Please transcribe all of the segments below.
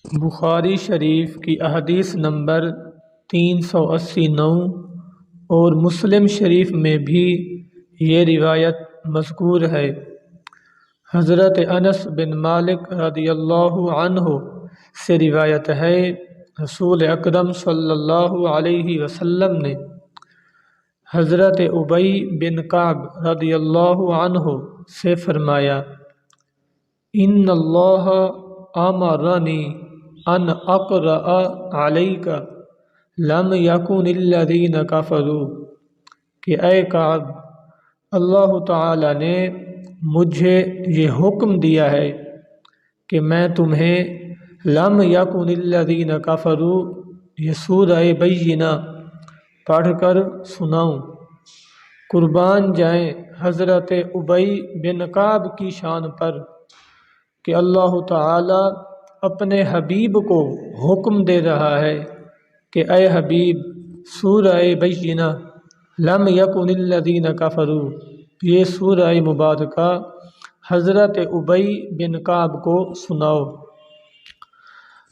بخاری شریف کی احادیث نمبر 389 اور مسلم شریف میں بھی یہ روایت مذکور ہے۔ حضرت انس بن مالک رضی اللہ عنہ سے روایت ہے، رسول اکرم صلی اللہ علیہ وسلم نے حضرت ابی بن کعب رضی اللہ عنہ سے فرمایا، ان اللہ امرنی ان اقرأ علیک لم یکن الذین کفروا، کہ اے کعب، اللہ تعالی نے مجھے یہ حکم دیا ہے کہ میں تمہیں لم یکن الذین کفروا یہ سورہ بینہ پڑھ کر سناؤں۔ قربان جائیں حضرت ابی بن کعب کی شان پر کہ اللہ تعالی اپنے حبیب کو حکم دے رہا ہے کہ اے حبیب، سورہ بینہ لم یکن الذین کفروا یہ سورہ مبارکہ حضرت ابی بن کعب کو سناؤ۔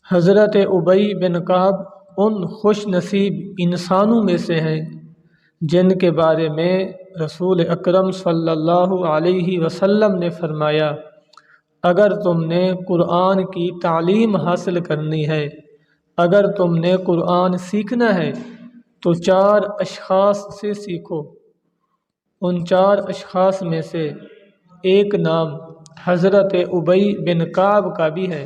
حضرت ابی بن کعب ان خوش نصیب انسانوں میں سے ہیں جن کے بارے میں رسول اکرم صلی اللہ علیہ وسلم نے فرمایا، اگر تم نے قرآن کی تعلیم حاصل کرنی ہے، اگر تم نے قرآن سیکھنا ہے تو 4 اشخاص سے سیکھو۔ ان 4 اشخاص میں سے ایک نام حضرت ابی بن کعب کا بھی ہے،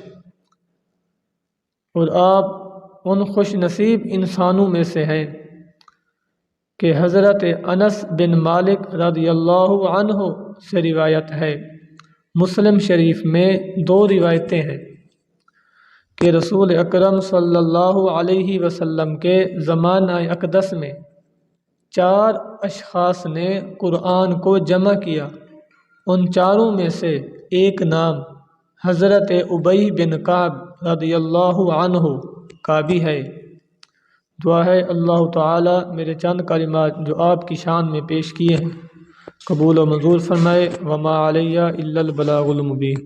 اور آپ ان خوش نصیب انسانوں میں سے ہیں کہ حضرت انس بن مالک رضی اللہ عنہ سے روایت ہے، مسلم شریف میں 2 روایتیں ہیں کہ رسول اکرم صلی اللہ علیہ وسلم کے زمانہ اقدس میں 4 اشخاص نے قرآن کو جمع کیا، ان 4 میں سے ایک نام حضرت ابی بن کعب رضی اللہ عنہ کا بھی ہے۔ دعا ہے اللہ تعالی میرے چند کلمات جو آپ کی شان میں پیش کیے ہیں قبول و منظور فرمائے۔ وما علیہ الا البلاغ المبین۔